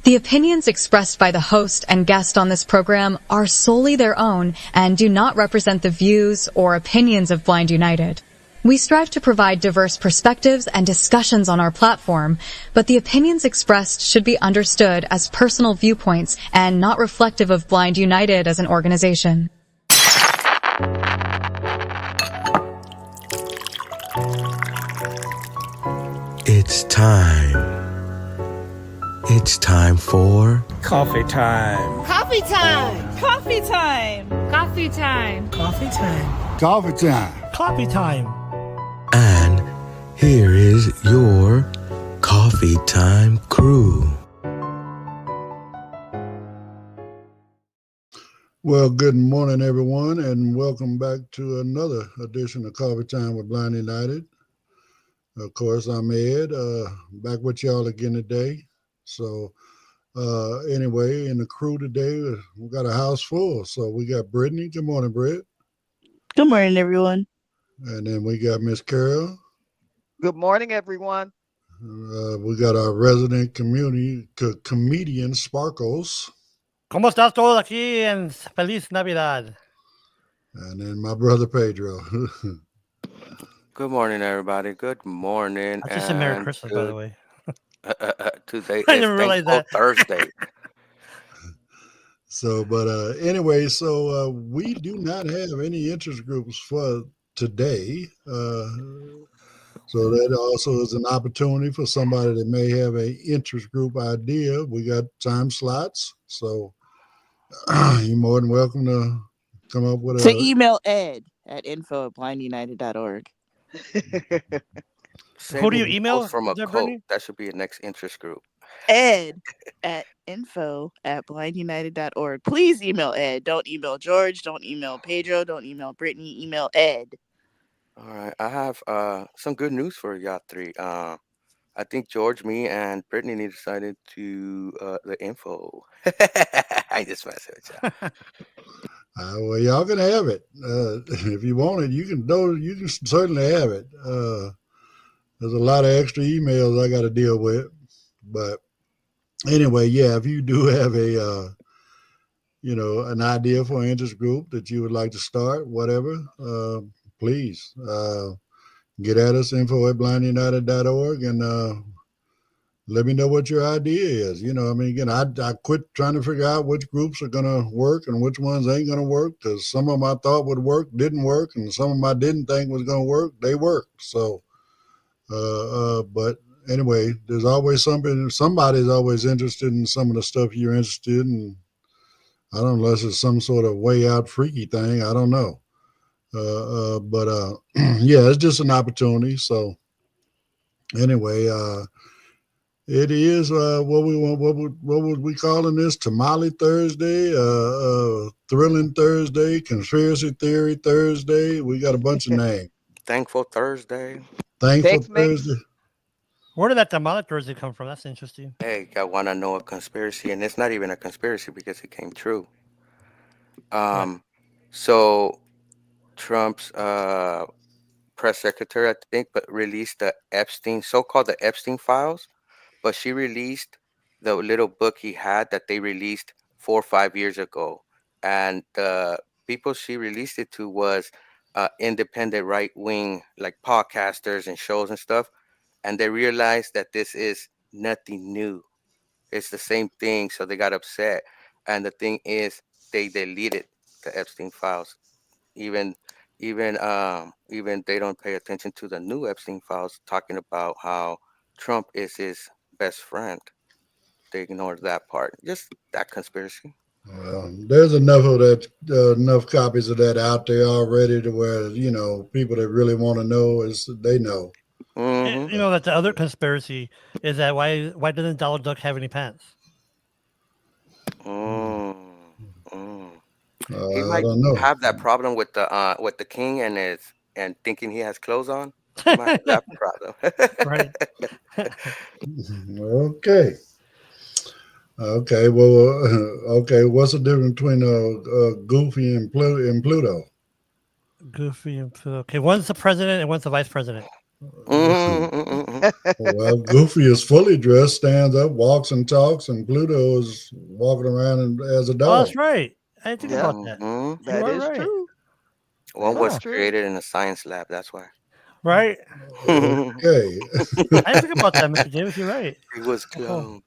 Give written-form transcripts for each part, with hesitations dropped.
The opinions expressed by the host and guest on this program are solely their own and do not represent the views or opinions of Blind United. We strive to provide diverse perspectives and discussions on our platform, but the opinions expressed should be understood as personal viewpoints and not reflective of Blind United as an organization. It's time. It's time for coffee time. Coffee time. Coffee time. Coffee time. Coffee time. Coffee time. Coffee time. And here is your coffee time crew. Well, good morning, everyone, and welcome back to another edition of Coffee Time with Blind United. Of course, I'm Ed, back with y'all again today. So anyway, in the crew today, we got a house full. So we got Brittany. Good morning, Britt. Good morning, everyone. And then we got Miss Carol. Good morning, everyone. We got our resident comedian, Sparkles. ¿Cómo estás todos aquí en Feliz Navidad? And then my brother Pedro. Good morning, everybody. Good morning. That's just a Merry Christmas, by the way. Today I is didn't realize that. Thursday. So, but anyway, so we do not have any interest groups for today. So that also is an opportunity for somebody that may have an interest group idea. We got time slots. So you're more than welcome to come up with email Ed at info@blindunited.org. Who do you email? From a quote. That should be a next interest group. Ed at info@blindunited.org. Please email Ed. Don't email George. Don't email Pedro. Don't email Brittany. Email Ed. All right. I have some good news for y'all three. I think George, me, and Brittany decided to the info. I just messing with y'all. Well, y'all can have it. If you want it, you can certainly have it. There's a lot of extra emails I got to deal with, but anyway, yeah, if you do have a, an idea for an interest group that you would like to start, whatever, please get at us, info@blindunited.org, and let me know what your idea is. Again, I quit trying to figure out which groups are going to work and which ones ain't going to work, because some of them I thought would work, didn't work, and some of them I didn't think was going to work, they worked. So, but anyway, there's always somebody's always interested in some of the stuff you're interested in. I don't know, unless it's some sort of way out freaky thing. I don't know. But yeah, it's just an opportunity. So anyway, it is what we want. What would we calling this? Tamale Thursday, Thrilling Thursday, Conspiracy Theory Thursday. We got a bunch of names. Thankful Thursday. Thankful Thursday. Where did that Tamale Thursday come from? That's interesting. Hey, I want to know a conspiracy, and it's not even a conspiracy because it came true. So Trump's press secretary, I think, but released the so-called the Epstein files, but she released the little book he had that they released 4 or 5 years ago, and the people she released it to was independent right-wing, like podcasters and shows and stuff, and they realized that this is nothing new. It's the same thing, so they got upset. And the thing is, they deleted the Epstein files. Even they don't pay attention to the new Epstein files, talking about how Trump is his best friend. They ignored that part. Just that conspiracy. Well, there's enough of that, enough copies of that out there already to where, people that really want to know they know. Mm-hmm. You know that the other conspiracy is that why doesn't Donald Duck have any pants? He might have that problem with the king and thinking he has clothes on. He might have that problem. Right. Okay. Well, okay. What's the difference between Goofy and Pluto? Goofy and Pluto. Okay, one's the president and one's the vice president. Well, Goofy is fully dressed, stands up, walks and talks, and Pluto is walking around as a Oh, dog. that's right. I didn't think about that. Mhm. You That are is right. true. One That was is Huh. true. created in a science lab. That's why. Right. Okay. I didn't think about that, Mr. Davis. You're right. He was Oh, cool. cloned.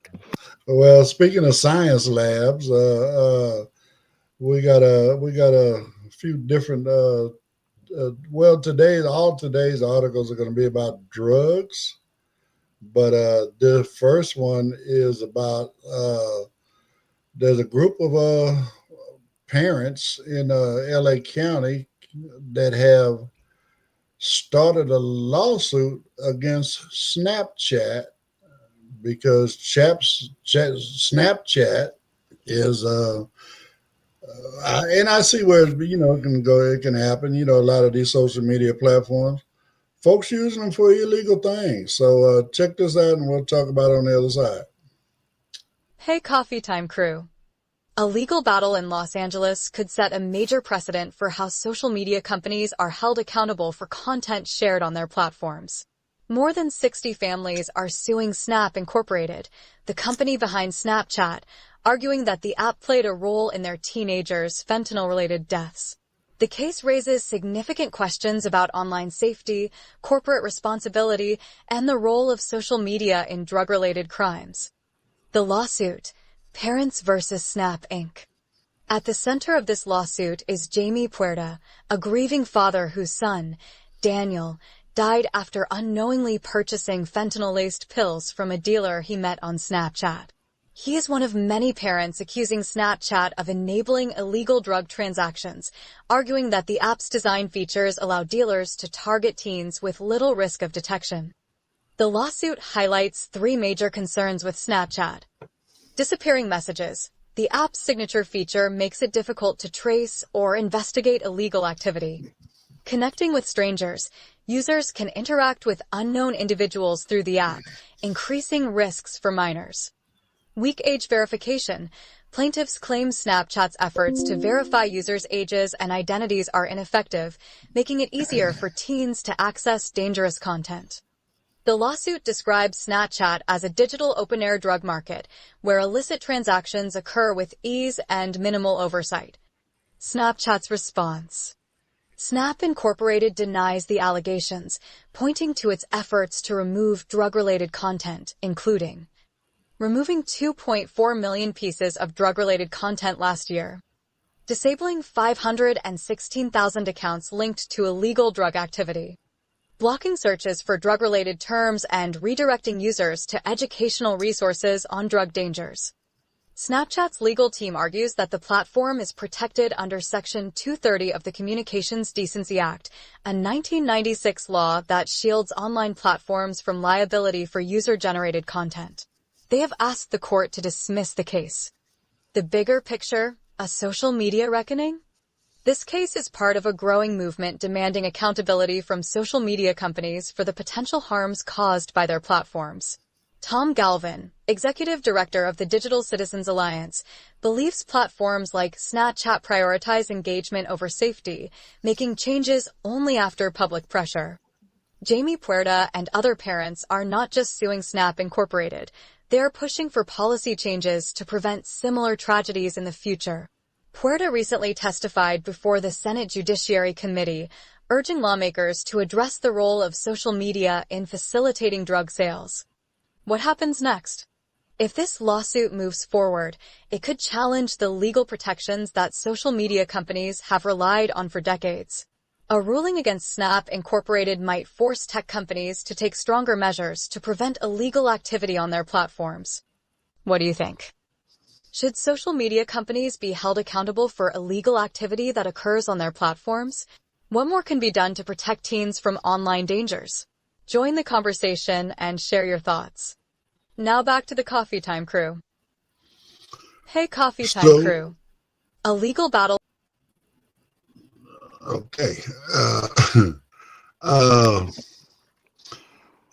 Well, speaking of science labs, we got a few different. Well, all today's articles are going to be about drugs, but the first one is about there's a group of parents in L.A. County that have started a lawsuit against Snapchat because Snapchat is and I see where it can go, it can happen. A lot of these social media platforms, folks using them for illegal things. So check this out, and we'll talk about it on the other side. Hey, Coffee Time crew. A legal battle in Los Angeles could set a major precedent for how social media companies are held accountable for content shared on their platforms. More than 60 families are suing Snap Incorporated, the company behind Snapchat, arguing that the app played a role in their teenagers' fentanyl-related deaths. The case raises significant questions about online safety, corporate responsibility, and the role of social media in drug-related crimes. The lawsuit, Parents vs. Snap Inc. At the center of this lawsuit is Jamie Puerta, a grieving father whose son, Daniel, died after unknowingly purchasing fentanyl-laced pills from a dealer he met on Snapchat. He is one of many parents accusing Snapchat of enabling illegal drug transactions, arguing that the app's design features allow dealers to target teens with little risk of detection. The lawsuit highlights three major concerns with Snapchat. Disappearing messages. The app's signature feature makes it difficult to trace or investigate illegal activity. Connecting with strangers. Users can interact with unknown individuals through the app, increasing risks for minors. Weak age verification. Plaintiffs claim Snapchat's efforts to verify users' ages and identities are ineffective, making it easier for teens to access dangerous content. The lawsuit describes Snapchat as a digital open-air drug market, where illicit transactions occur with ease and minimal oversight. Snapchat's response. Snap Incorporated denies the allegations, pointing to its efforts to remove drug-related content, including removing 2.4 million pieces of drug-related content last year, disabling 516,000 accounts linked to illegal drug activity, blocking searches for drug-related terms and redirecting users to educational resources on drug dangers. Snapchat's legal team argues that the platform is protected under Section 230 of the Communications Decency Act, a 1996 law that shields online platforms from liability for user-generated content. They have asked the court to dismiss the case. The bigger picture, a social media reckoning? This case is part of a growing movement demanding accountability from social media companies for the potential harms caused by their platforms. Tom Galvin, executive director of the Digital Citizens Alliance, believes platforms like Snapchat prioritize engagement over safety, making changes only after public pressure. Jamie Puerta and other parents are not just suing Snap Incorporated, they are pushing for policy changes to prevent similar tragedies in the future. Puerta recently testified before the Senate Judiciary Committee, urging lawmakers to address the role of social media in facilitating drug sales. What happens next? If this lawsuit moves forward, it could challenge the legal protections that social media companies have relied on for decades. A ruling against Snap Incorporated might force tech companies to take stronger measures to prevent illegal activity on their platforms. What do you think? Should social media companies be held accountable for illegal activity that occurs on their platforms? What more can be done to protect teens from online dangers? Join the conversation and share your thoughts. Now back to the Coffee Time crew. Hey, Coffee Time So, crew. A legal battle. okay. Uh,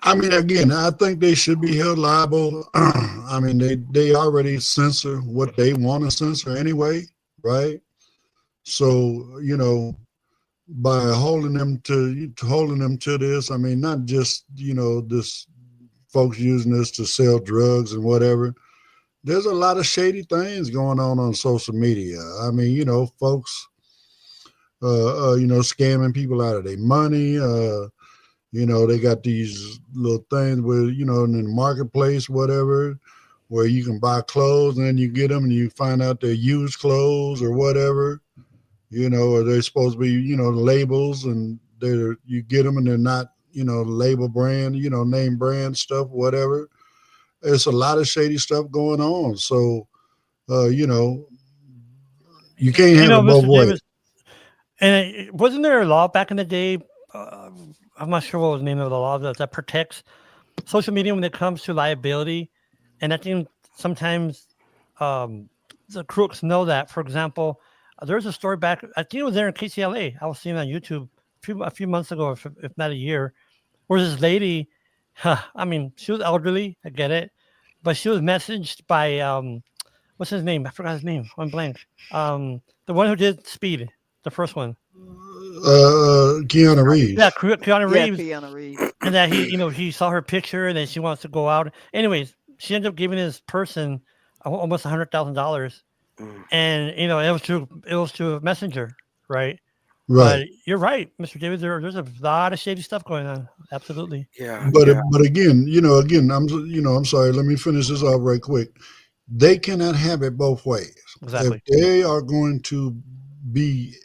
I mean, again, I think they should be held liable. I mean, they already censor what they want to censor anyway, right? So, by holding them to this. I mean, not just this folks using this to sell drugs and whatever. There's a lot of shady things going on social media. I mean, folks, scamming people out of their money. They got these little things where in the marketplace, whatever, where you can buy clothes and then you get them and you find out they're used clothes or whatever. Or they're supposed to be, labels, and you get them and they're not, label brand, name brand stuff, whatever. It's a lot of shady stuff going on. So, uh, you know, you can't have it both Mr. ways. Davis, and wasn't there a law back in the day? Uh, I'm not sure what was the name of the law that protects social media when it comes to liability. And I think sometimes um, the crooks know that. For example, there's a story back, I think it was there in KCLA. I was seeing on YouTube a few months ago, if not a year, where this lady, I mean, she was elderly, I get it, but she was messaged by, what's his name? I forgot his name. I'm blank. The one who did Speed, the first one. Keanu Yeah, Reeves. Keanu Yeah, Reeves, Keanu Reeves. and that he saw her picture and then she wants to go out. Anyways, she ended up giving this person almost $100,000, Mm. and it was through a messenger, right? Right. But you're right, Mr. David. There's a lot of shady stuff going on. Absolutely, Yeah, But yeah. but again, I'm sorry. Let me finish this off right quick. They cannot have it both ways. If exactly, they are going to be,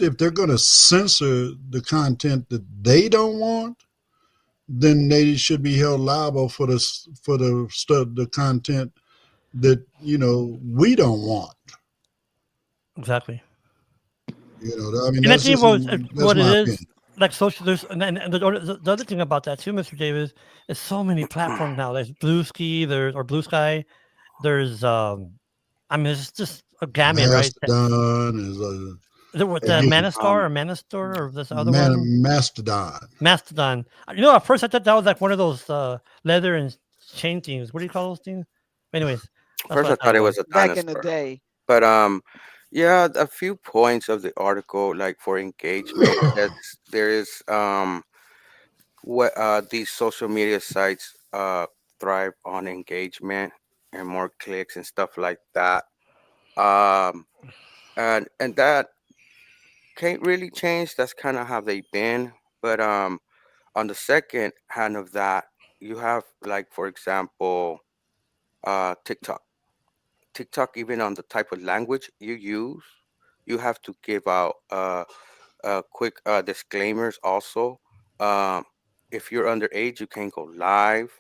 if they're going to censor the content that they don't want, then they should be held liable for the stuff, the content that we don't want. exactly. I mean, And I think that's what it my is opinion. like social. There's and the other thing about that too, Mr. Davis, is so many platforms now. There's Blue Ski, Blue Sky. There's I mean, it's just a gamut, right? Mastodon is The again Manastar or Manastor or this other man, one, Mastodon. Mastodon. At first I thought that was like one of those leather and chain things. What do you call those things? Anyways, that's First, what I I thought thought it it was. was a Back in the dinosaur, day. but yeah, a few points of the article, like for engagement, there is what these social media sites thrive on engagement and more clicks and stuff like that. Um, and that can't really change. That's kind of how they've been. But on the second hand of that, you have, like, for example, TikTok. TikTok, even on the type of language you use, you have to give out quick disclaimers also. Um, if you're underage, you can't go live.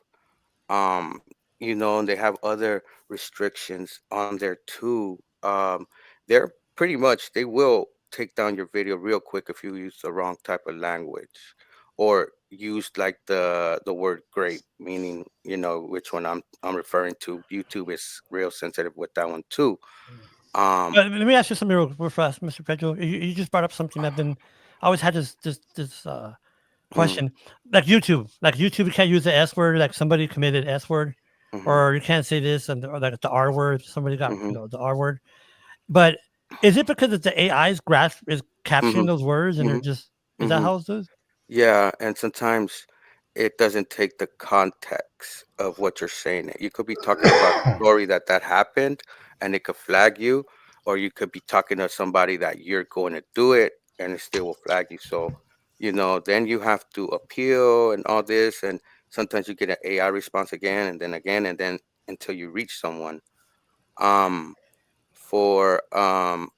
um and they have other restrictions on there too. They're pretty much, they will take down your video real quick if you use the wrong type of language or use like the word grape, meaning which one I'm referring to. YouTube is real sensitive with that one too. um Let me ask you something real fast, Mr. Pedro. You just brought up something I always had this mm, question. Like YouTube, you can't use the S word. Like somebody committed S word, mhm, or you can't say this or like the R word. Somebody got mhm, the R word. But is it because it's the AI's grasp is capturing mhm, those words and they're mhm, just is that mhm. how it is? Yeah, and sometimes it doesn't take the context of what you're saying. You could be talking about a story that happened, and it could flag you, or you could be talking to somebody that you're going to do it, and it still will flag you. So, then you have to appeal and all this, and sometimes you get an AI response again, and then until you reach someone. Um,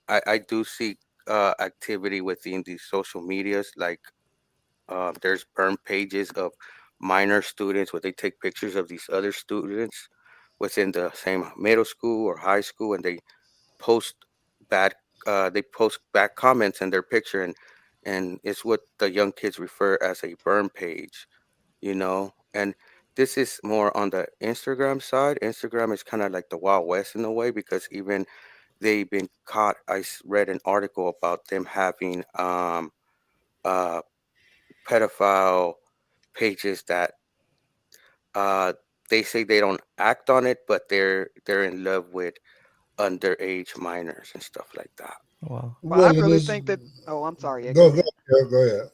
I do see activity within these social medias, like there's burn pages of minor students where they take pictures of these other students within the same middle school or high school, and post bad they post bad comments in their picture, and it's what the young kids refer as a burn page, and this is more on the Instagram side. Instagram is kind of like the Wild West in a way, because even they've been caught. Read an article about them having uh pedophile pages that uh they say they don't act on it, but they're in love with underage minors and stuff like that. Wow. Well, I Well, it really is. think that. Oh, I'm sorry. Yeah, go Go ahead. go ahead.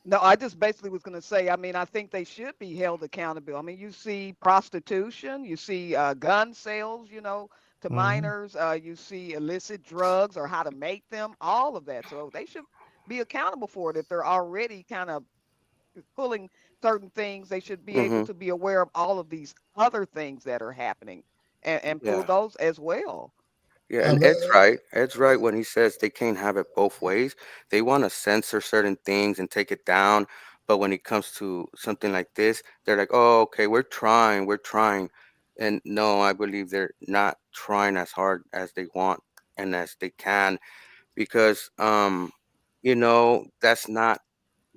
No, I just basically was going to say, I mean, I think they should be held accountable. I mean, you see prostitution, you see gun sales, to Hmm. minors, you see illicit drugs or how to make them, all of that. So they should be accountable for it. If they're already kind of pulling certain things, they should be able Mm-hmm. to be aware of all of these other things that are happening and pull Yeah. those as well. Yeah, and Um, Ed's right. Ed's right when he says they can't have it both ways. They want to censor certain things and take it down, but when it comes to something like this, they're like, "Oh, okay, we're trying," and no, I believe they're not trying as hard as they want and as they can because, that's not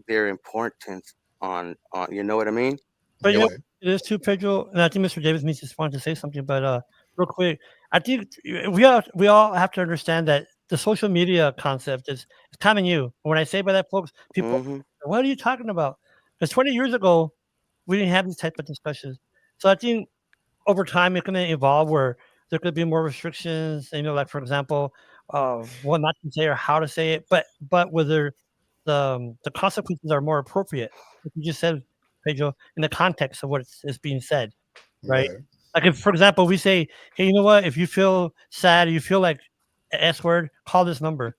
their importance on. You know what I mean? But They want. right. it is too, Pedro, and I think Mr. Davis needs just wanted to say something, but real quick, I think we all have to understand that the social media concept is kind of new. When I say by that, folks, people, Mm-hmm. what are you talking about? Because 20 years ago, we didn't have these type of discussions. So I think over time it's going to evolve where there could be more restrictions. Like for example, what not to say or how to say it, but whether the consequences are more appropriate. Like you just said, Pedro, in the context of what is being said, right? Right. Like if, for example, we say, "Hey, you know what? If you feel sad, you feel like a S word, call this number."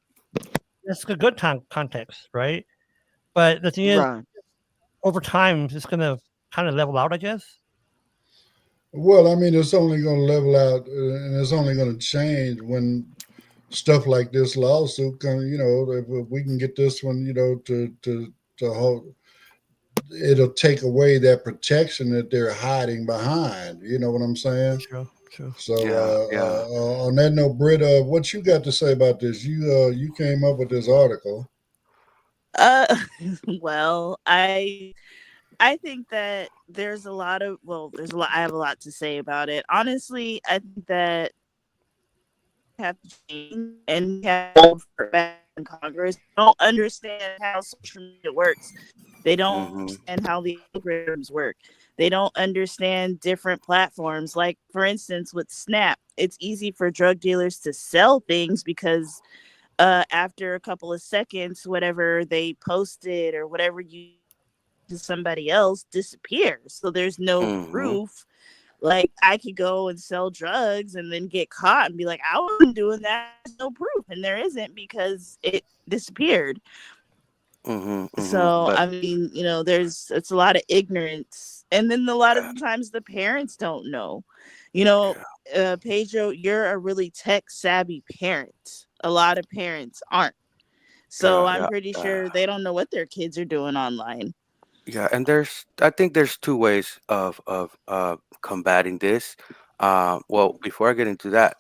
That's a good context, right? But the thing is, Right. over time, it's going to kind of level out, I guess. Well, I mean, it's only going to level out, and it's only going to change when stuff like this lawsuit comes. If we can get this one, to hold, it'll take away that protection that they're hiding behind. You know what I'm saying? True, true. So, Yeah, yeah. on that note, Britt, what you got to say about this? You came up with this article. Uh, well, I think that there's a lot. I have a lot to say about it. Honestly, I think that have to change and we have for back in Congress don't understand how social media works. They don't Mm-hmm. understand how the algorithms work. They don't understand different platforms. Like for instance, with Snap, it's easy for drug dealers to sell things because after a couple of seconds, whatever they posted or whatever you to somebody else disappears. So there's no Mm-hmm. proof. Like I could go and sell drugs and then get caught and be like, I wasn't doing that. There's no proof. And there isn't because it disappeared. Mm-hmm. Mm-hmm. So But I mean, it's a lot of ignorance. And then a lot of the times the parents don't know. You know, yeah, Pedro, you're a really tech savvy parent. A lot of parents aren't. So yeah, I'm yeah, pretty yeah. sure they don't know what their kids are doing online. Yeah, and I think there's two ways of combating this. Well, before I get into that,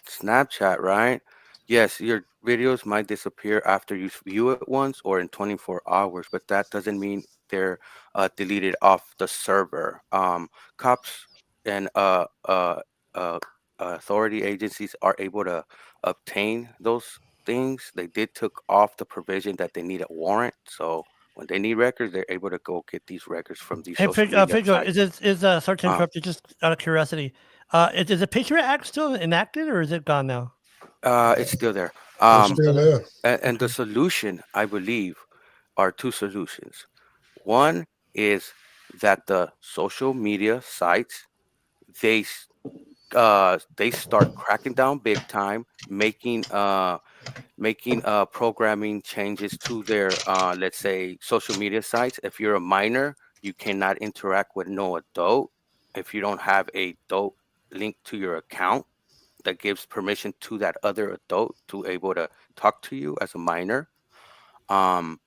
Snapchat, right? Yes, your videos might disappear after you view it once or in 24 hours, but that doesn't mean they're deleted off the server. Cops and uh, authority agencies are able to obtain those things. They did took off the provision that they need a warrant, so when they need records, they're able to go get these records from these Hey, social media Pedro, sites. is sorry to Uh, interrupt you, just out of curiosity. Is the Patriot Act still enacted or is it gone now? it's still there. It's It's Um, still still there? there. and the Okay. solution, I believe, are two solutions. One is that the social media sites they s- they start cracking down big time, making programming changes to their let's say social media sites. If you're a minor, you cannot interact with no adult if you don't have a adult linked to your account that gives permission to that other adult to able to talk to you as a minor. um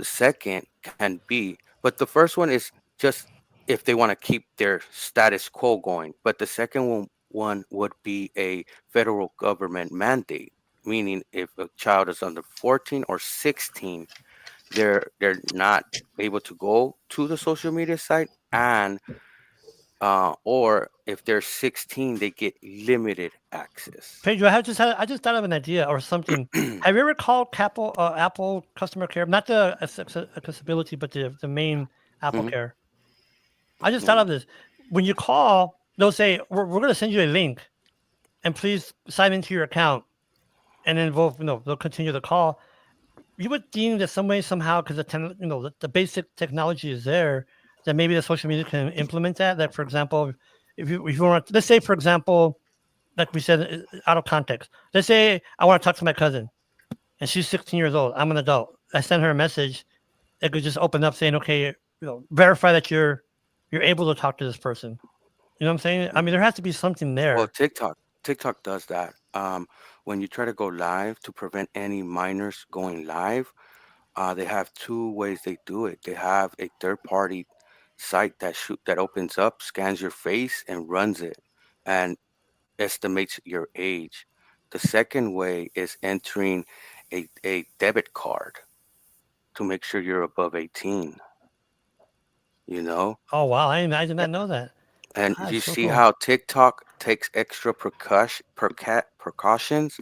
Second can be, but the first one is just if they want to keep their status quo going. But the second one would be a federal government mandate, meaning if a child is under 14 or 16, they're not able to go to the social media site, and or if they're 16, they get limited access. Pedro, I just thought of an idea or something. Have you ever called Apple customer care? Not the accessibility, but the main Apple Hmm. care. I just thought of this. When you call, they'll say, we're going to send you a link and please sign into your account. and then they'll continue the call. You would think that some way, somehow, because the basic technology is there, that maybe the social media can implement that. That, for example, if you want, let's say, for example, like we said, out of context, let's say I want to talk to my cousin, and she's 16 years old. I'm an adult. I send her a message. It could just open up saying, okay, verify that you're able to talk to this person. You know what I'm saying? I mean, there has to be something there. Well, TikTok does that. When you try to go live to prevent any minors going live, they have two ways they do it. They have a third party site that opens up, scans your face, and runs it, and estimates your age. The second way is entering a debit card to make sure you're above 18. You know, Oh wow, I did not know that. and That's you so see cool. how TikTok takes extra precautions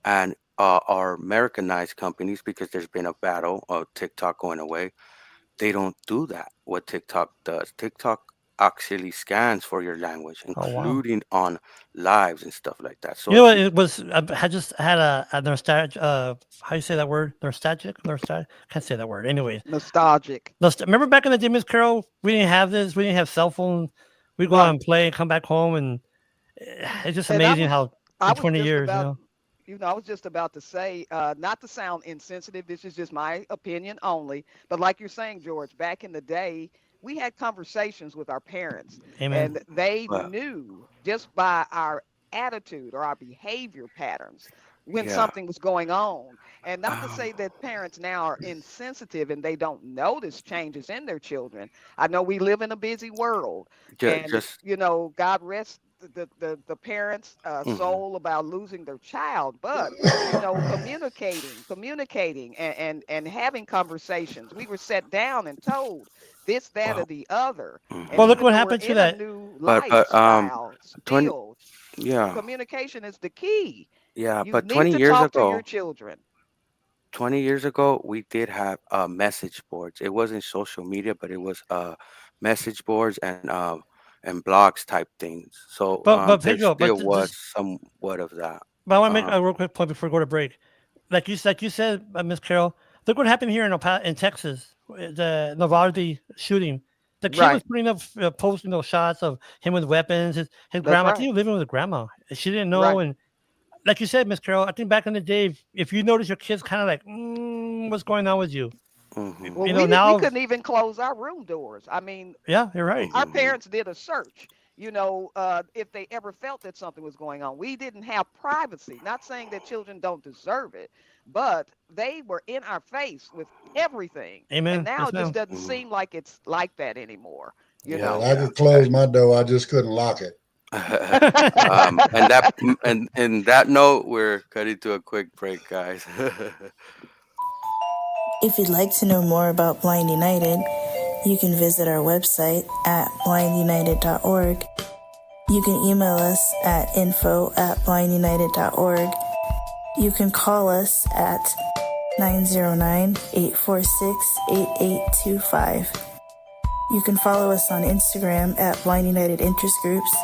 and our Americanized companies, because there's been a battle of TikTok going away. They don't do that. What TikTok does, TikTok actually scans for your language, Oh wow. including on lives and stuff like that. So You know if what? you, It was. I just had a nostalgic. How you say that word? Nostalgic. Can't say that word. Anyways, Nostalgic. remember back in the day, Miss Carol? We didn't have this. We didn't have cell phones. We go out Right. and play and come back home, and it's just And amazing how I in was 20 just years, about, I was just about to say, not to sound insensitive, this is just my opinion only. But like you're saying, George, back in the day, we had conversations with our parents, Amen. and they well, knew just by our attitude or our behavior patterns when yeah, something was going on. And not to um, say that parents now are insensitive and they don't notice changes in their children. I know we live in a busy world, and just God rest the parents' mhm. soul about losing their child, but communicating, and having conversations. We were sat down and told this, that, or Well, the other. And Well, mhm. look even what though we're happened to in a that. new But lifestyle, 20 still yeah, communication is the key. yeah, You but need 20 to years talk to your ago, children. 20 years ago, we did have message boards. It wasn't social media, but it was message boards and blogs type things. So But there Pedro, still was somewhat of that. but I want to make Um, a real quick point before we go to break. Like you said, Miss Carol, look what happened here in Texas, the Navarre shooting. The kid was Right. putting up, posting those shots of him with weapons. His That's grandma, I think right. he was living with his grandma. She didn't know, Right. and like you said, Miss Carol, I think back in the day, if you notice your kids kind of like, what's going on with you? mhm. Well, we Now, couldn't even close our room doors. I mean, yeah, you're right. our Mhm. parents did a search, if they ever felt that something was going on. We didn't have privacy. Not saying that children don't deserve it, but they were in our face with everything. And Amen. now Yes, it just ma'am. doesn't Mhm. seem like it's like that anymore, you Yeah, Well, know. I yeah. could close my door. I just couldn't lock it. And that note, we're cutting to a quick break, guys. If you'd like to know more about Blind United, you can visit our website at blindunited.org. You can email us at info@blindunited.org. You can call us at 909-846-8825. You can follow us on Instagram at Blind United Interest Groups.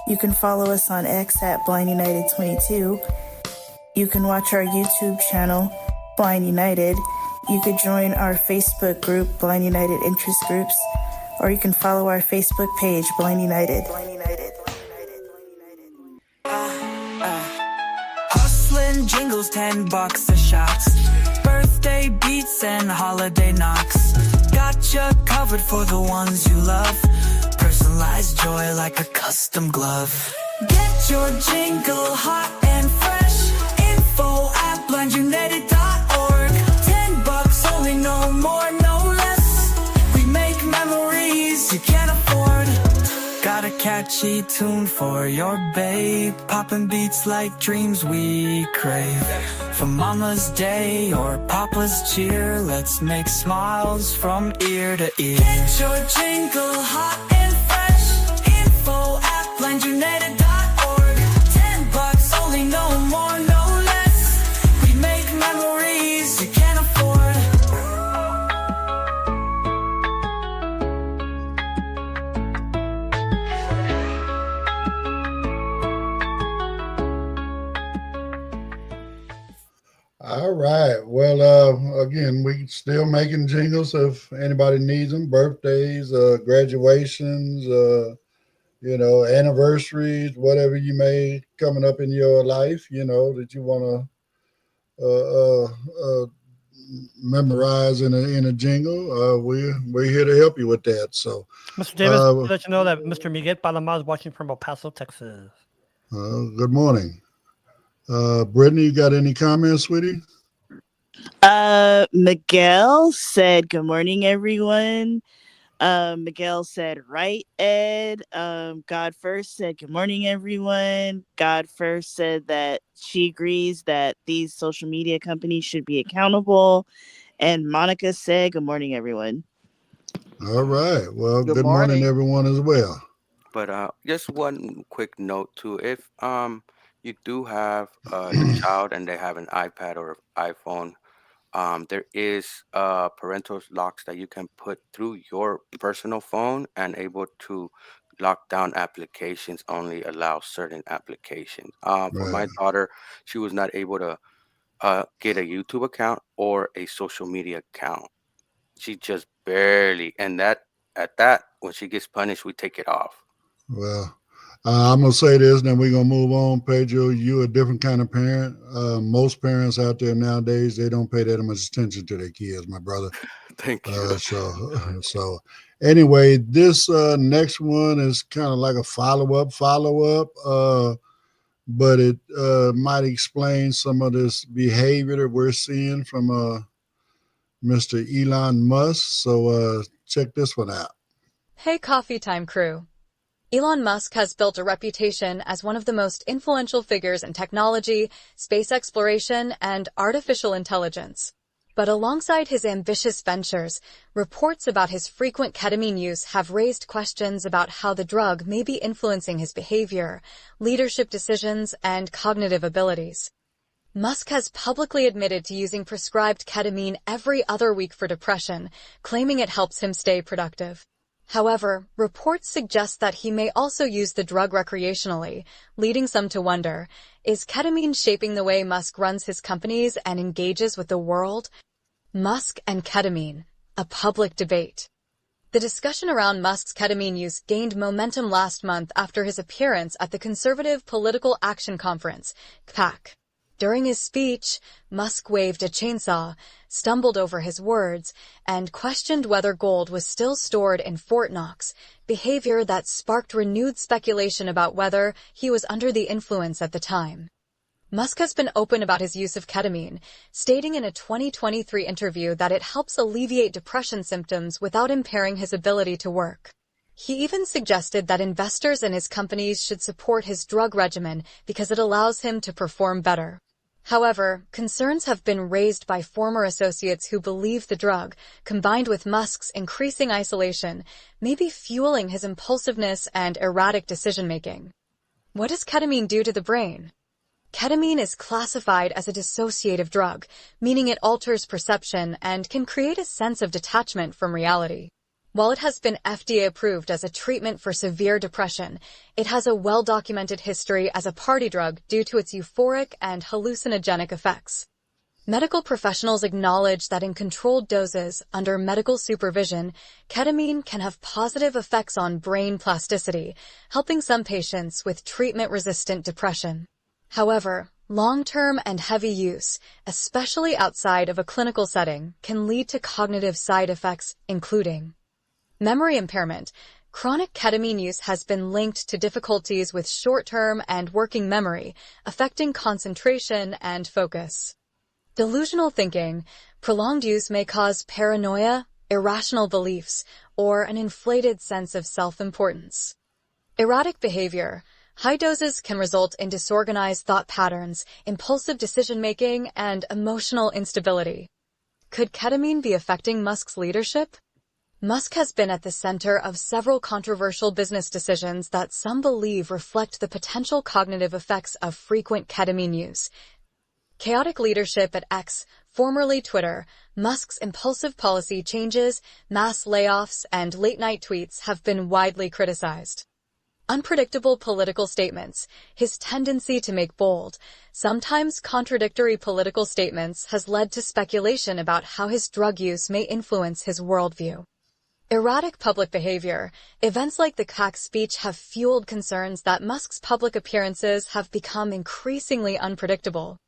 You can follow us on X at Blind United 22. You can watch our YouTube channel, Blind United. You could join our Facebook group, Blind United Interest Groups, or you can follow our Facebook page, Blind United. Hustling jingles, $10 a shots. Birthday beats and holiday knocks. Gotcha covered for the ones you love. Personalized joy like a custom glove. Get your jingle hot and fresh. Info at blindunited.org. $10 only, no more, no less. We make memories you can't afford. Got a catchy tune for your babe. Poppin' beats like dreams we crave. For Mama's Day or Papa's cheer, let's make smiles from ear to ear. Get your jingle hot and fresh. Info at blindunited.org. $10 only, no more, no less. We make memories you can't afford. All right. Well, again, we still making jingles if anybody needs them. Birthdays, graduations, anniversaries, whatever you may coming up in your life, that you want to memorize in a jingle. We're here to help you with that. So, Mr. Davis, to let you know that Mr. Miguel Palama is watching from El Paso, Texas. Good morning. Brittany, you got any comments, sweetie? Miguel said, "Good morning, everyone." Miguel said, "Right, Ed." God First said, "Good morning, everyone." God First said that she agrees that these social media companies should be accountable. And Monica said, "Good morning, everyone." All right. Well, Good morning, morning. everyone, as well. But just one quick note too. If you do have a child and they have an iPad or iPhone, there is parental locks that you can put through your personal phone and able to lock down applications, only allow certain applications. For Right. my daughter, she was not able to get a YouTube account or a social media account. She just barely, and that when she gets punished, we take it off. Well, I'm gonna say this, and then we're gonna move on. Pedro, you're a different kind of parent. Most parents out there nowadays, they don't pay that much attention to their kids, my brother. Thank you. So anyway, this next one is kind of like a follow-up, but it might explain some of this behavior that we're seeing from Mr. Elon Musk. So check this one out. Hey, Coffee Time crew. Elon Musk has built a reputation as one of the most influential figures in technology, space exploration, and artificial intelligence. But alongside his ambitious ventures, reports about his frequent ketamine use have raised questions about how the drug may be influencing his behavior, leadership decisions, and cognitive abilities. Musk has publicly admitted to using prescribed ketamine every other week for depression, claiming it helps him stay productive. However, reports suggest that he may also use the drug recreationally, leading some to wonder, is ketamine shaping the way Musk runs his companies and engages with the world? Musk and ketamine, a public debate. The discussion around Musk's ketamine use gained momentum last month after his appearance at the Conservative Political Action Conference, CPAC. During his speech, Musk waved a chainsaw, stumbled over his words, and questioned whether gold was still stored in Fort Knox, behavior that sparked renewed speculation about whether he was under the influence at the time. Musk has been open about his use of ketamine, stating in a 2023 interview that it helps alleviate depression symptoms without impairing his ability to work. He even suggested that investors in his companies should support his drug regimen because it allows him to perform better. However, concerns have been raised by former associates who believe the drug, combined with Musk's increasing isolation, may be fueling his impulsiveness and erratic decision-making. What does ketamine do to the brain? Ketamine is classified as a dissociative drug, meaning it alters perception and can create a sense of detachment from reality. While it has been FDA approved as a treatment for severe depression, it has a well-documented history as a party drug due to its euphoric and hallucinogenic effects. Medical professionals acknowledge that in controlled doses, under medical supervision, ketamine can have positive effects on brain plasticity, helping some patients with treatment-resistant depression. However, long-term and heavy use, especially outside of a clinical setting, can lead to cognitive side effects, including memory impairment. Chronic ketamine use has been linked to difficulties with short-term and working memory, affecting concentration and focus. Delusional thinking. Prolonged use may cause paranoia, irrational beliefs, or an inflated sense of self-importance. Erratic behavior. High doses can result in disorganized thought patterns, impulsive decision-making, and emotional instability. Could ketamine be affecting Musk's leadership? Musk has been at the center of several controversial business decisions that some believe reflect the potential cognitive effects of frequent ketamine use. Chaotic leadership at X, formerly Twitter, Musk's impulsive policy changes, mass layoffs, and late-night tweets have been widely criticized. Unpredictable political statements, his tendency to make bold, sometimes contradictory political statements has led to speculation about how his drug use may influence his worldview. Erratic public behavior, events like the CAC speech have fueled concerns that Musk's public appearances have become increasingly unpredictable.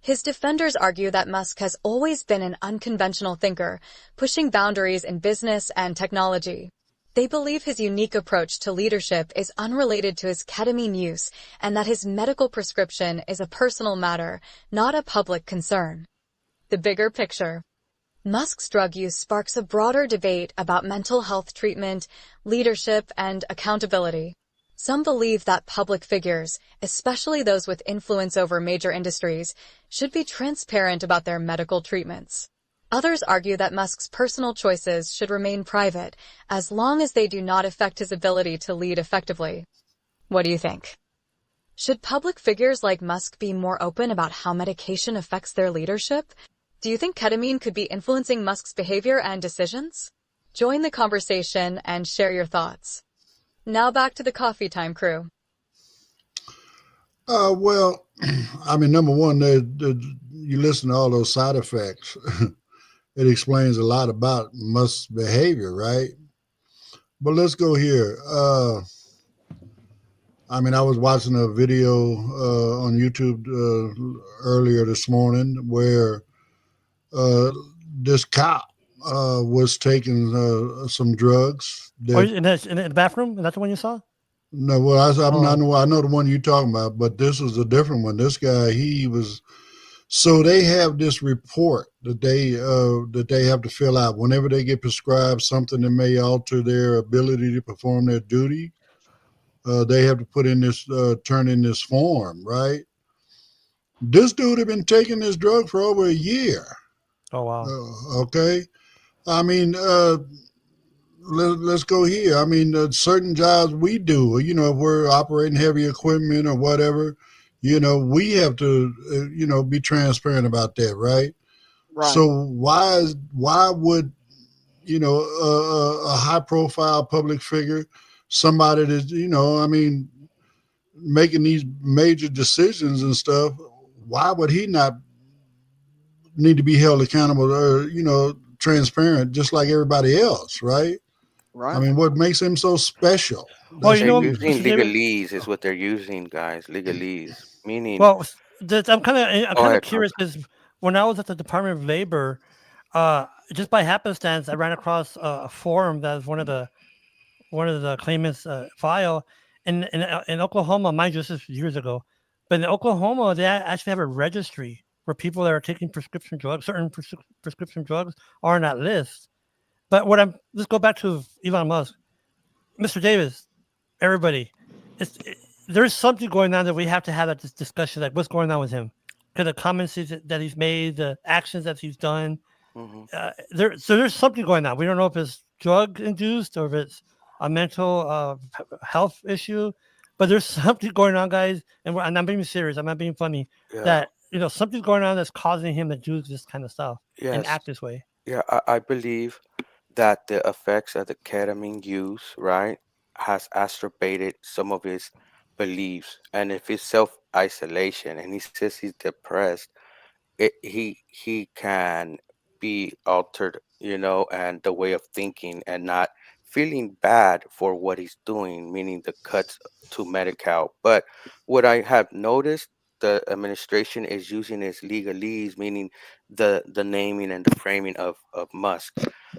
His defenders argue that Musk has always been an unconventional thinker, pushing boundaries in business and technology. They believe his unique approach to leadership is unrelated to his ketamine use and that his medical prescription is a personal matter, not a public concern. The bigger picture. Musk's drug use sparks a broader debate about mental health treatment, leadership, and accountability. Some believe that public figures, especially those with influence over major industries, should be transparent about their medical treatments. Others argue that Musk's personal choices should remain private, as long as they do not affect his ability to lead effectively. What do you think? Should public figures like Musk be more open about how medication affects their leadership? Do you think ketamine could be influencing Musk's behavior and decisions? Join the conversation and share your thoughts. Now back to the coffee time crew. Well, I mean, number one, you listen to all those side effects. It explains a lot about Musk's behavior, right? But let's go here. I mean, I was watching a video on YouTube earlier this morning where this cop was taking some drugs. In the bathroom? Is that the one you saw? No, well, I know the one you're talking about, but this was a different one. This guy, he was. So they have this report that they have to fill out whenever they get prescribed something that may alter their ability to perform their duty. They have to turn in this form, right? This dude had been taking this drug for over a year. Oh wow. Okay, I mean, let's go here. I mean, certain jobs we do, if we're operating heavy equipment or whatever. We have to, be transparent about that, right? Right. So why would, a high profile public figure, somebody that, making these major decisions and stuff, why would he not need to be held accountable or, transparent just like everybody else, right? Right. I mean, what makes him so special? Well, They're using Mr. David, legalese is what they're using, guys. Legalese, meaning. well, I'm kind Go of ahead, curious because when I was at the Department of Labor, just by happenstance, I ran across a form that was one of the claimants' file in Oklahoma. Mind you, this is years ago, but in Oklahoma, they actually have a registry where people that are taking prescription drugs, certain prescription drugs, are on that list. But let's go back to Elon Musk, Mr. Davis, everybody. There's something going on that we have to have that discussion. Like, what's going on with him? Because the comments that he's made, the actions that he's done, there's something going on. We don't know if it's drug induced or if it's a mental health issue, but there's something going on, guys. And I'm being serious. I'm not being funny. Yeah. That something's going on that's causing him to do this kind of stuff and act this way. Yeah, I believe that the effects of the ketamine use, right, has exacerbated some of his beliefs. And if it's self-isolation and he says he's depressed, he can be altered, and the way of thinking and not feeling bad for what he's doing, meaning the cuts to Medi-Cal. But what I have noticed the administration is using is legalese, meaning the naming and the framing of Musk.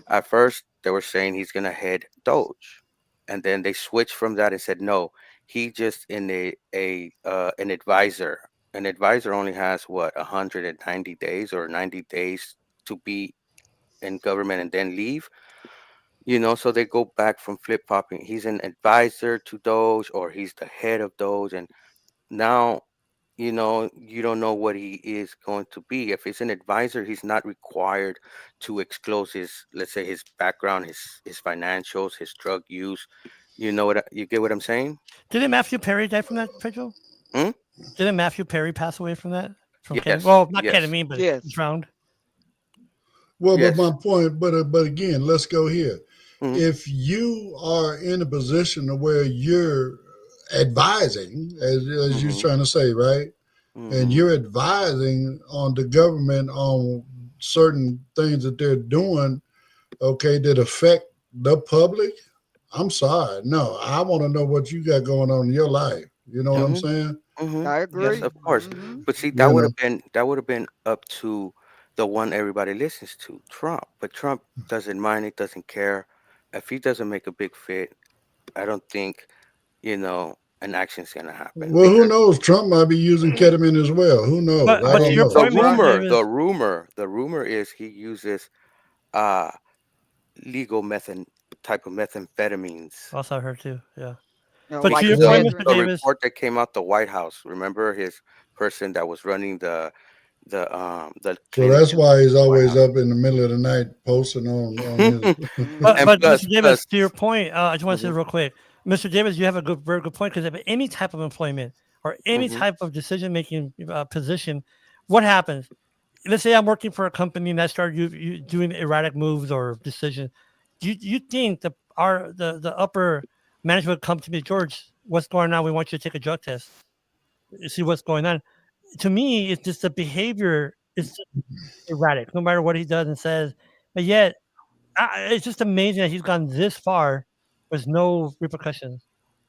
At first, they were saying he's gonna head Doge, and then they switched from that and said no, he just an advisor. An advisor only has what 190 days or 90 days to be in government and then leave. So they go back from flip flopping. He's an advisor to Doge, or he's the head of Doge, and now you don't know what he is going to be. If it's an advisor, he's not required to disclose let's say, his background, his financials, his drug use. You get what I'm saying? Didn't Matthew Perry die from that, Pedro? Hmm? Didn't Matthew Perry pass away from that? From Yes. ketamine? Well, not Yes. ketamine, but Yes. drowned. Well, Yes. but my point, but again, let's go here. Mhm. If you are in a position where you're advising, as you're Mm-hmm. trying to say, right? And Mm-hmm. you're advising on the government on certain things that they're doing, okay, that affect the public. I'm sorry. No, I want to know what you got going on in your life. You know what I'm Mm-hmm. saying? Mm-hmm. I Yes, agree. of course. Hmm. But see, You know, that would have been up to the one everybody listens to, Trump. But Trump doesn't mind it, doesn't care. If he doesn't make a big fit, I don't think, an action's gonna happen well, who because knows? Trump might be using ketamine as well. Who knows? I But don't to hey, your know. the point, Mr. Right. rumor, the Davis, rumor, the rumor is he uses uh legal methan type of methamphetamines. also heard too. Yeah. But to Like your Well, point, Mr. The ephedrine. Davis, report that came out the White House. Remember his person that was running the well, clinic that's in the why he's White always House. up in the middle of the night posting on his. but Hmm. And but plus, Mr. Davis, to your point, I just want to say hmm real quick, Mr. Davis, you have a very good point because if any type of employment or any hmm type of decision making position, what happens? Let's say I'm working for a company and I start you doing erratic moves or decisions. Do you think the upper management come to me, George? What's going on? We want you to take a drug test. See what's going on. To me, it's just the behavior is just erratic, no matter what he does and says. But yet, it's just amazing that he's gone this far with no repercussions.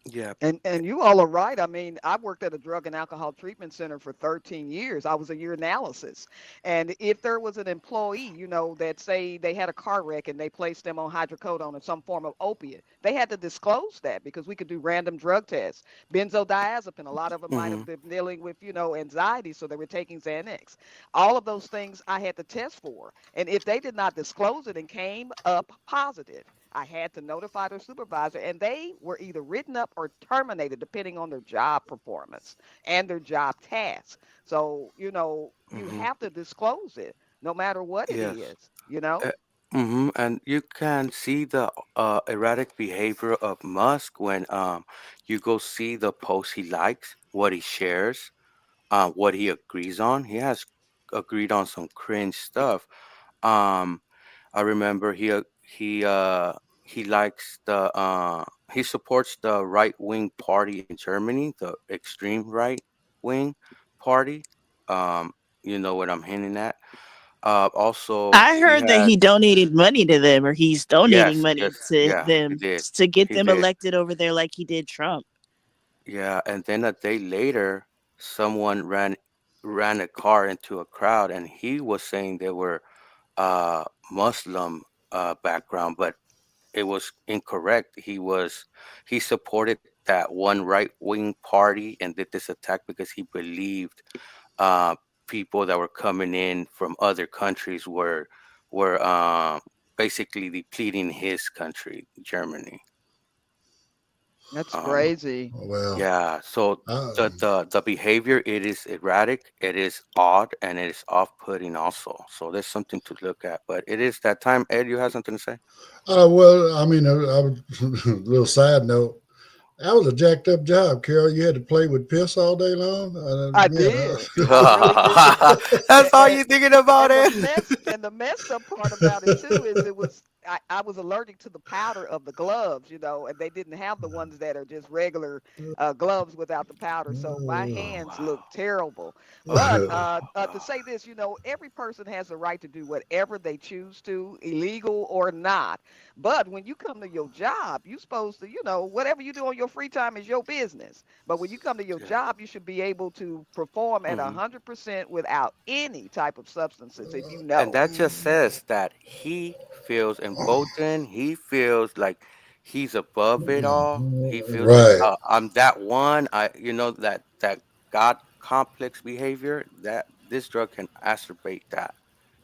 yeah. And you all are right. I mean, I worked at a drug and alcohol treatment center for 13 years. I was a urinalysis. And if there was an employee, that say they had a car wreck and they placed them on hydrocodone or some form of opiate, they had to disclose that because we could do random drug tests. Benzodiazepine, a lot of them might hmm have been dealing with, anxiety, so they were taking Xanax. All of those things I had to test for. And if they did not disclose it and came up positive, I had to notify their supervisor, and they were either written up or terminated depending on their job performance and their job tasks. So, you hmm have to disclose it no matter what it Yes. is. Uh, And you can see the erratic behavior of Musk when you go see the posts he likes, what he shares, what he agrees on. He has agreed on some cringe stuff. Um, I remember he likes he supports the right wing party in Germany, the extreme right wing party. Um, you know what I'm hinting at. Also, I he heard that has he donated money to them, or he's donating yes, money yes, to yeah, he them did, to get he them did, elected over there like he did Trump. yeah. And then a day later, someone ran a car into a crowd, and he was saying they were uh Muslim background, but it was incorrect. He supported that one right wing party and did this attack because he believed uh, people that were coming in from other countries were basically depleting his country, Germany. That's Um, crazy. Well, yeah, so I, the behavior, it is erratic, it is odd, and it is off-putting also. So there's something to look at. But it is that time. Ed, you have something to say? well, I mean, a little side note. That was a jacked up job, Carol. You had to play with piss all day long. I Man, did. I really did. That's all And, you thinking about and the it. messed up part about it too is I was allergic to the powder of the gloves, and they didn't have the ones that are just regular gloves without the powder. So my hands Wow. looked terrible. But to say this, every person has the right to do whatever they choose to, illegal or not. But when you come to your job, you're supposed to, whatever you do on your free time is your business. But when you come to your Yeah. job, you should be able to perform at hmm 100% without any type of substances if you And know. that just says that he feels emboldened. He feels like he's above it all. He feels like right. I'm that one. That God complex behavior. That this drug can exacerbate that.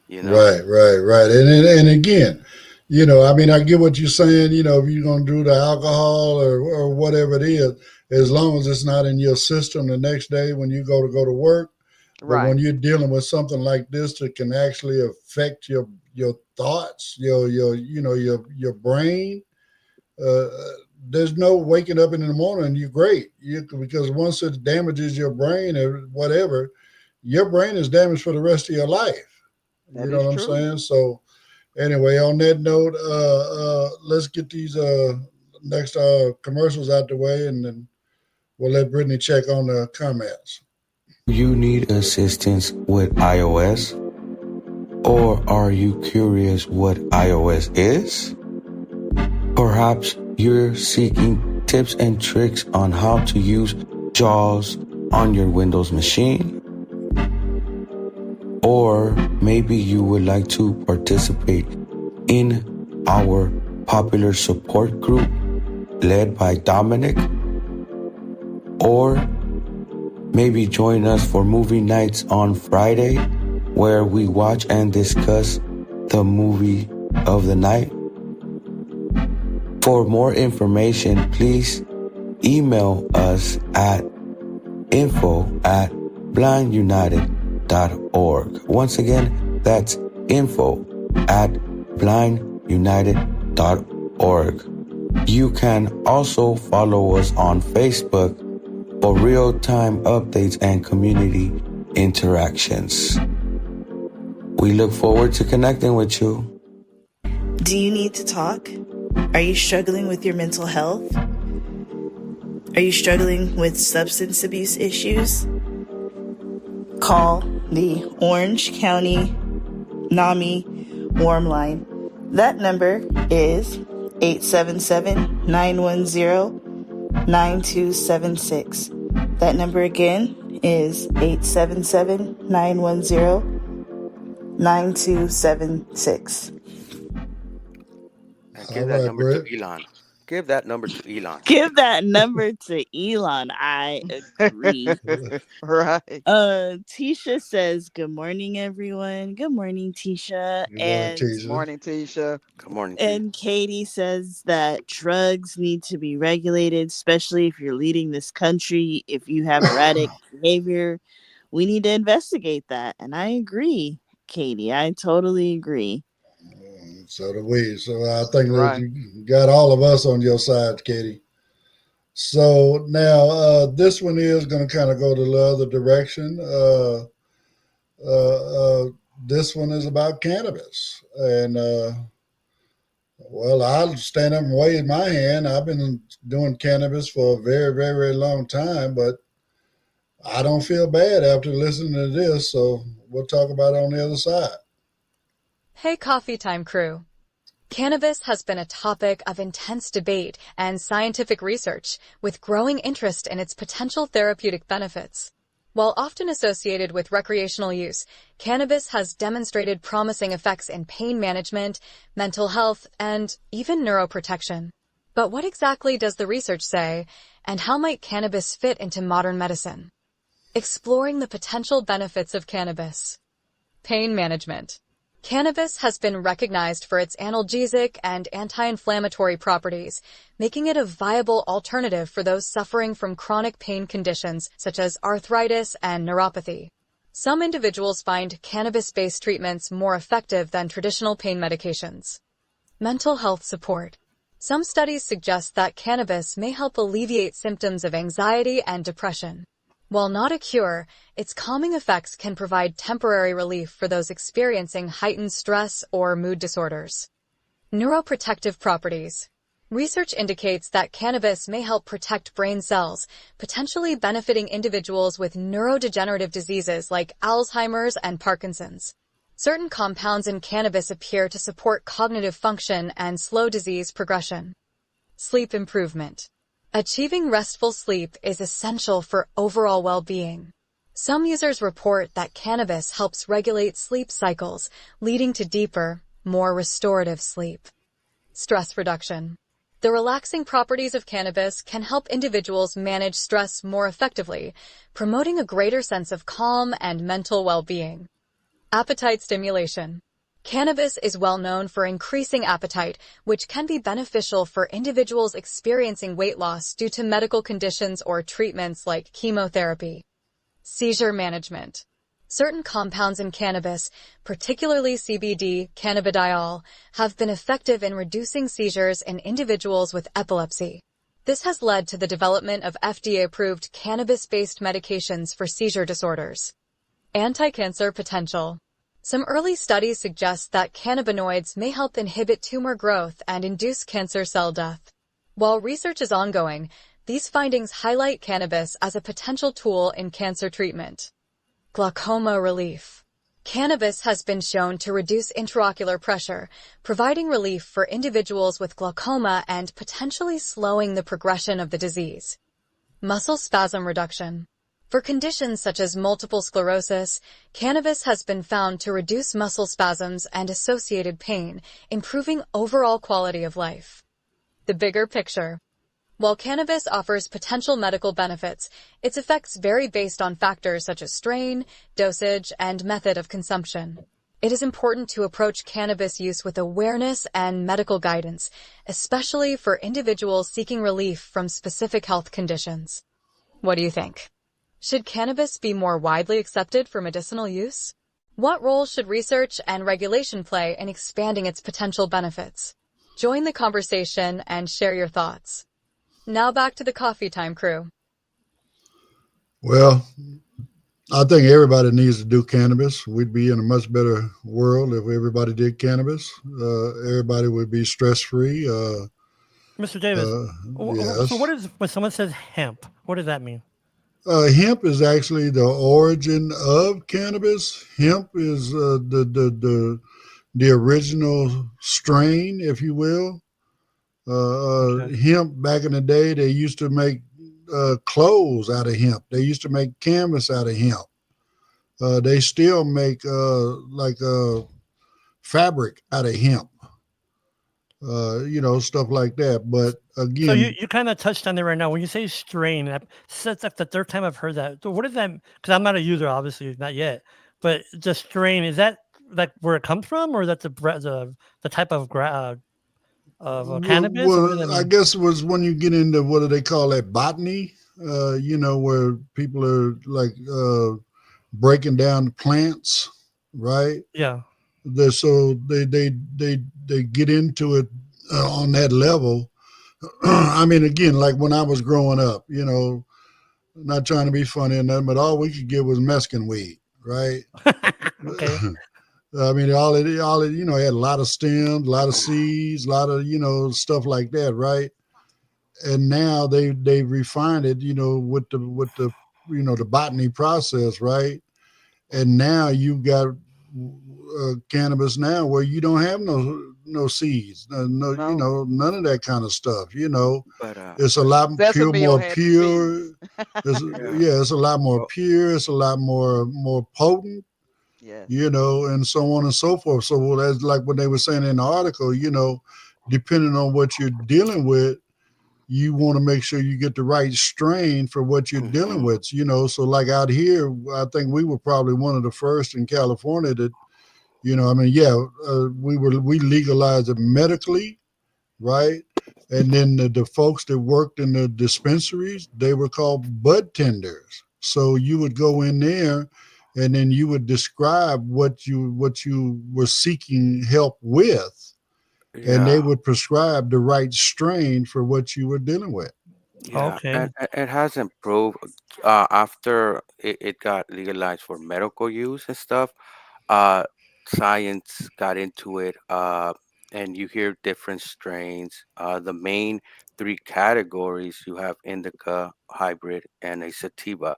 You know. Right. And again, I mean, I get what you're saying. If you're gonna do the alcohol or whatever it is, as long as it's not in your system the next day when you go to work. But when Right. you're dealing with something like this that can actually affect your thoughts, your brain, uh, there's no waking up in the morning and you're great. Because once it damages your brain or whatever, your brain is damaged for the rest of your life. You That know is what I'm true. saying? So anyway, on that note, let's get these next commercials out the way, and then we'll let Brittany check on the comments. You need assistance with iOS? Or are you curious what iOS is? Perhaps you're seeking tips and tricks on how to use JAWS on your Windows machine? Or maybe you would like to participate in our popular support group led by Dominic? Or maybe join us for movie nights on Friday where we watch and discuss the movie of the night? For more information, please email us at info@blindunited.org. Once again, that's info@blindunited.org. You can also follow us on Facebook for real-time updates and community interactions. We look forward to connecting with you. Do you need to talk? Are you struggling with your mental health? Are you struggling with substance abuse issues? Call the Orange County NAMI Warm Line. That number is 877-910-9276. That number again is 877-910-9276. Give that number to Elon. Give that number to Elon. Give that number to Elon. I agree. Right. Tisha says, good morning, everyone. Good morning, Tisha. Good morning, Tisha. Good morning. And Katie says that drugs need to be regulated, especially if you're leading this country. If you have erratic behavior, we need to investigate that. And I agree, Katie. I totally agree. So do we. So I think that you got all of us on your side, Katie. So now this one is going to kind of go the other direction. This one is about cannabis. And, well, I'll stand up and wave my hand. I've been doing cannabis for a very, very, very long time, but I don't feel bad after listening to this. So we'll talk about it on the other side. Hey, Coffee Time crew. Cannabis has been a topic of intense debate and scientific research, with growing interest in its potential therapeutic benefits. While often associated with recreational use, cannabis has demonstrated promising effects in pain management, mental health, and even neuroprotection. But what exactly does the research say, and how might cannabis fit into modern medicine? Exploring the potential benefits of cannabis. Pain management. Cannabis has been recognized for its analgesic and anti-inflammatory properties, making it a viable alternative for those suffering from chronic pain conditions such as arthritis and neuropathy. Some individuals find cannabis-based treatments more effective than traditional pain medications. Mental health support. Some studies suggest that cannabis may help alleviate symptoms of anxiety and depression. While not a cure, its calming effects can provide temporary relief for those experiencing heightened stress or mood disorders. Neuroprotective properties. Research indicates that cannabis may help protect brain cells, potentially benefiting individuals with neurodegenerative diseases like Alzheimer's and Parkinson's. Certain compounds in cannabis appear to support cognitive function and slow disease progression. Sleep improvement. Achieving restful sleep is essential for overall well-being. Some users report that cannabis helps regulate sleep cycles, leading to deeper, more restorative sleep. Stress reduction. The relaxing properties of cannabis can help individuals manage stress more effectively, promoting a greater sense of calm and mental well-being. Appetite stimulation. Cannabis is well known for increasing appetite, which can be beneficial for individuals experiencing weight loss due to medical conditions or treatments like chemotherapy. Seizure management. Certain compounds in cannabis, particularly CBD, cannabidiol, have been effective in reducing seizures in individuals with epilepsy. This has led to the development of FDA-approved cannabis-based medications for seizure disorders. Anti-cancer potential. Some early studies suggest that cannabinoids may help inhibit tumor growth and induce cancer cell death. While research is ongoing, These findings highlight cannabis as a potential tool in cancer treatment. Glaucoma relief. Cannabis has been shown to reduce intraocular pressure, providing relief for individuals with glaucoma and potentially slowing the progression of the disease. Muscle spasm reduction. For conditions such as multiple sclerosis, cannabis has been found to reduce muscle spasms and associated pain, improving overall quality of life. The bigger picture. While cannabis offers potential medical benefits, its effects vary based on factors such as strain, dosage, and method of consumption. It is important to approach cannabis use with awareness and medical guidance, especially for individuals seeking relief from specific health conditions. What do you think? Should cannabis be more widely accepted for medicinal use? What role should research and regulation play in expanding its potential benefits? Join the conversation and share your thoughts. Now back to the coffee time crew. Well, I think everybody needs to do cannabis. We'd be in a much better world if everybody did cannabis. Everybody would be stress free. Mr. Davis, so Yes. what is when someone says hemp? What does that mean? Hemp is actually the origin of cannabis. Hemp is the original strain, if you will. Okay. Hemp back in the day, they used to make clothes out of hemp. They used to make canvas out of hemp. They still make fabric out of hemp. Stuff like that. But So again, you kind of touched on it right now. When you say strain, that's like the third time I've heard that. So what does that? Because I'm not a user, obviously, not yet. But the strain, is that like where it comes from, or is that the type of cannabis, or what does that I mean? guess it was when you get into what do they call that, botany? Where people are like breaking down the plants, right? Yeah. So they get into it on that level. I mean, again, like when I was growing up, not trying to be funny or nothing, but all we could get was Mexican weed, right? Okay. I mean, all it, had a lot of stems, a lot of seeds, a lot of, stuff like that, right? And now they refined it, with the the botany process, right? And now you've got cannabis now where you don't have no seeds, no, No. none of that kind of stuff. But It's a lot Sesame oil more had the pure. seeds. yeah. It's a lot more Well, pure. It's a lot more potent, Yes. and so on and so forth. So that's like what they were saying in the article. Depending on what you're dealing with, you want to make sure you get the right strain for what you're dealing mhm. with. So like out here, I think we were probably one of the first in California that, I mean, yeah, we legalized it medically, right? And then the folks that worked in the dispensaries, they were called bud tenders. So you would go in there, and then you would describe what you were seeking help with, and they Yeah. would prescribe the right strain for what you were dealing with. Yeah, Okay. and it has improved after it got legalized for medical use and stuff. Uh, Science got into it, and you hear different strains. The main three categories you have indica, hybrid, and a sativa.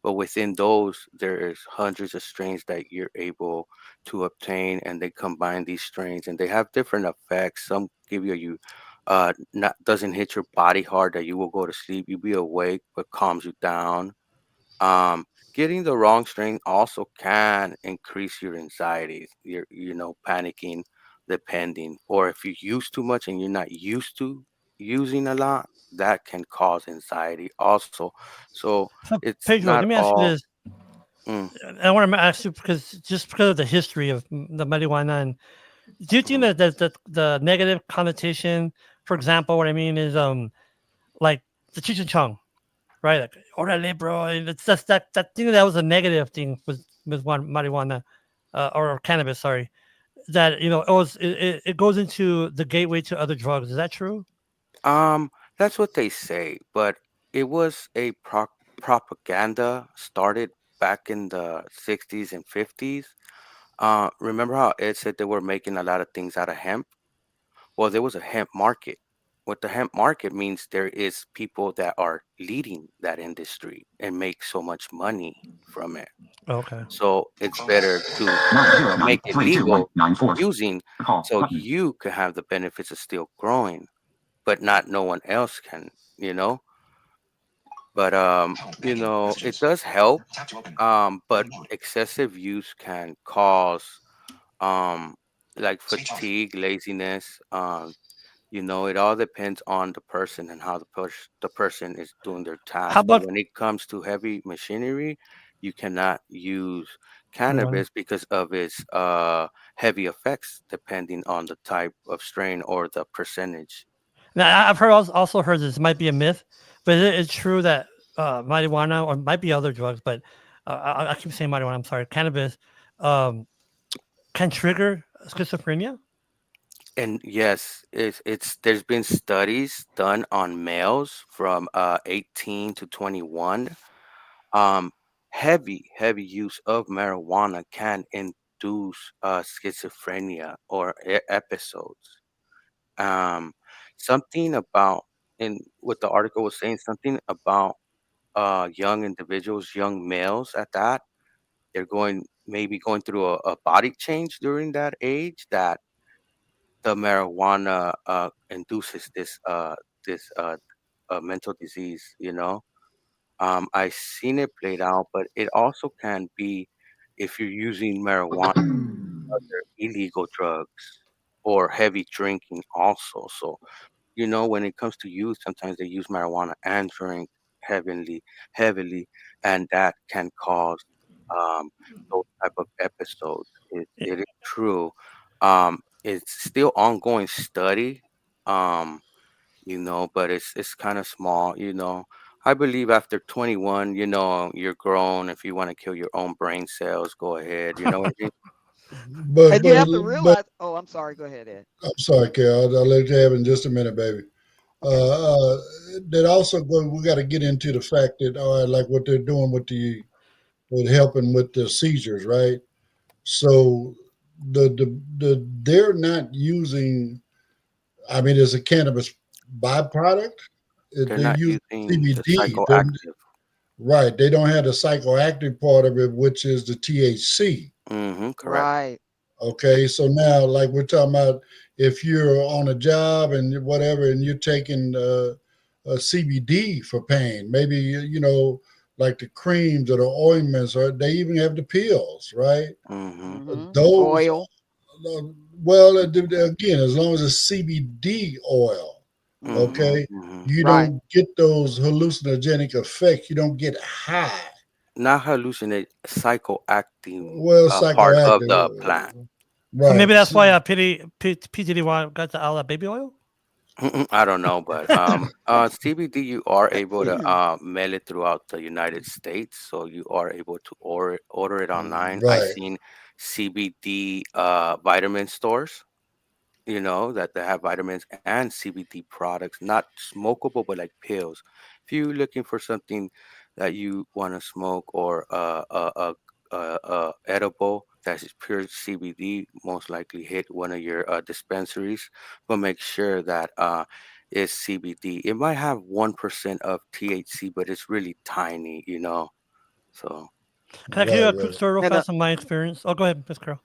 But within those, there is hundreds of strains that you're able to obtain, and they combine these strains, and they have different effects. Some give you not doesn't hit your body hard that you will go to sleep. You be awake, but calms you down. Um, Getting the wrong strain also can increase your anxiety. You're panicking, depending, or if you use too much and you're not used to using a lot, that can cause anxiety also. So So it's Pedro, not let me ask you all. this. Mm, I want to ask you because of the history of the marijuana, and do you think mhm. that the negative connotation, for example, what I mean is like the Cheech and Chong, right? Like, orale, bro. And it's just that thing that was a negative thing with marijuana, or cannabis. Sorry, that it goes into the gateway to other drugs. Is that true? That's what they say, but it was a propaganda started back in the 60s and 50s. Remember how Ed said they were making a lot of things out of hemp? Well, there was a hemp market. what the hemp market means, there is people that are leading that industry and make so much money from it. Okay. So it's better to make it legal using, so you could have the benefits of still growing, but not no one else can, you know. But it does help. But excessive use can cause um like fatigue, laziness. It all depends on the person and how the person is doing their How task. But about when it comes to heavy machinery, you cannot use marijuana? cannabis because of its heavy effects, depending on the type of strain or the percentage. Now, I've also heard this might be a myth, but it's true that marijuana or might be other drugs, but I keep saying marijuana. I'm sorry, cannabis um, can trigger schizophrenia. And yes, it's there's been studies done on males from 18 to 21. Um, heavy use of marijuana can induce schizophrenia or episodes. Um, something about in what the article was saying, something about young individuals, young males at that, they're going through a body change during that age, that the marijuana induces this mental disease. I seen it played out, but it also can be if you're using marijuana, other illegal drugs, or heavy drinking also. So, when it comes to youth, sometimes they use marijuana and drink heavily, heavily, and that can cause um, those type of episodes. It is true. It's still ongoing study. Um, but it's kind of small. I believe after 21, you're grown. If you want to kill your own brain cells, go ahead. You know what I mean? But And you but have to but realize. Oh, I'm sorry. Go ahead, Ed. I'm sorry, Carol. I'll let you have it in just a minute, baby. Okay. That also go. We got to get into the fact that like what they're doing with helping with the seizures, right? So they're not using. I mean, it's a cannabis byproduct. They're They're not using using the CBD. psychoactive. Right. They don't have the psychoactive part of it, which is the THC. Mm-hmm, correct. Right. Okay. So now, like we're talking about, if you're on a job and whatever, and you're taking CBD for pain, maybe, like the creams or the ointments, or they even have the pills, right? Mm-hmm. Those, Oil. uh, well, again, as long as it's CBD oil, Mm-hmm. Mm-hmm. okay, Mm-hmm. you Right. don't get those hallucinogenic effects. You don't get high. Not hallucinate, psychoactive Well, part of psychoactive, the plant. So maybe right? that's why PTD got all that baby oil. I don't know, but CBD, you are able to mail it throughout the United States, so you are able to order it online. I Right. seen CBD vitamin stores, that they have vitamins and CBD products, not smokable, but like pills. If you're looking for something that you want to smoke, or edible that is pure CBD, most likely hit one of your dispensaries, but make sure that it's CBD. It might have 1% of THC, but it's really tiny. So. Can I give you Right, a quick right. story real And fast on my experience? Oh, go ahead, Miss Carol.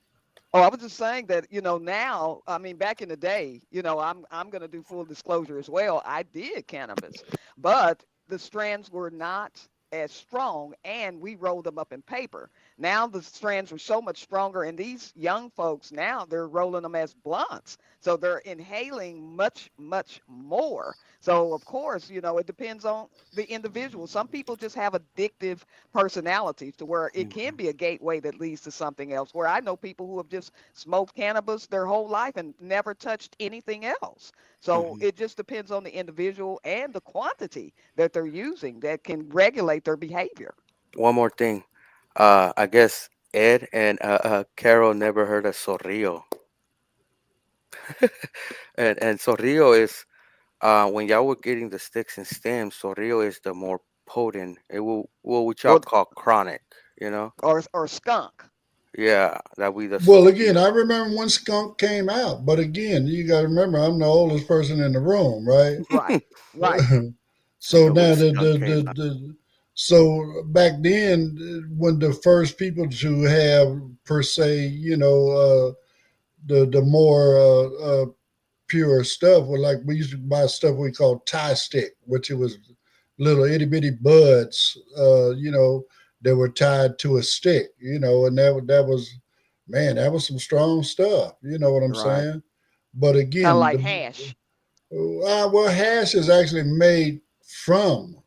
oh, I was just saying that, now, I mean, back in the day, I'm going to do full disclosure as well. I did cannabis, but the strands were not as strong, and we rolled them up in paper. Now the strands are so much stronger, and these young folks now, they're rolling them as blunts. So they're inhaling much, much more. So of course, it depends on the individual. Some people just have addictive personalities to where it can be a gateway that leads to something else. Where I know people who have just smoked cannabis their whole life and never touched anything else. So Mhm. it just depends on the individual and the quantity that they're using that can regulate their behavior. One more thing. I guess Ed and Carol never heard of Sorrillo. And Sorrillo is, when y'all were getting the sticks and stems, Sorrillo is the more potent. It will what y'all Or call chronic. You know. or skunk. Yeah, that we the Well, again, you. I remember when Skunk came out, but again, you got to remember, I'm the oldest person in the room, right? Right. Right. So When now skunk came out. so back then, when the first people to have per se, the more pure stuff were like we used to buy stuff we called tie stick, which it was little itty bitty buds, that were tied to a stick, and that was, man, that was some strong stuff. You know what I'm Right. saying? But Kind of again, like hash. well, hash is actually made from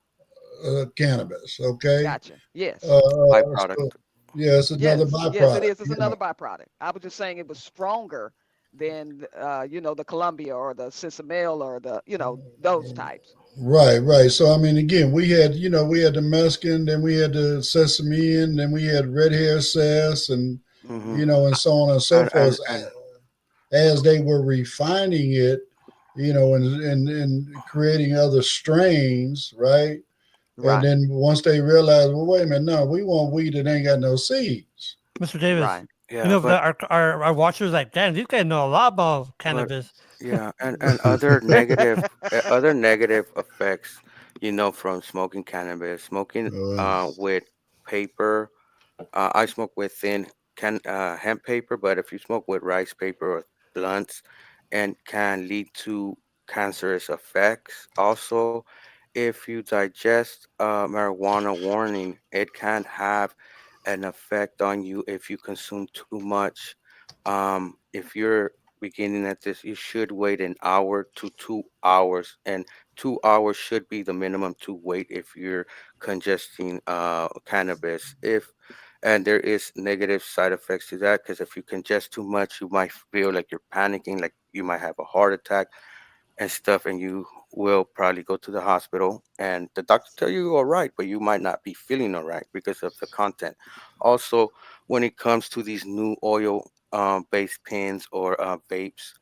cannabis. Okay, Gotcha. Yes. so Byproduct. yeah, it's another Yes. Yes, it byproduct. is. It's another byproduct. I was just saying it was stronger than the Columbia or the Sinsamil or the, those types. Right, right. So I mean, again, we had the Mexican, then we had the sesame, and then we had red hair cess, and Hmm. and so on and so forth. And As they were refining it, and creating other strains, right? And Right. then once they realized, well, wait a minute, no, we want weed that ain't got no seeds. Mr. Davis, Right. yeah, but our watchers like, damn, these guys know a lot about but cannabis. yeah, and other negative effects, from smoking cannabis, smoking Uh, with paper. I smoke with thin hemp paper, but if you smoke with rice paper or blunts, and can lead to cancerous effects. Also, if you digest marijuana, warning, it can have an effect on you if you consume too much. If you're beginning at this, you should wait an hour to 2 hours, and 2 hours should be the minimum to wait if you're congesting cannabis. If and there is negative side effects to that, because if you congest too much, you might feel like you're panicking, like you might have a heart attack and stuff, and you will probably go to the hospital, and the doctor tell you you're all right, but you might not be feeling all right because of the content. Also, when it comes to these new oil based pens or vapes,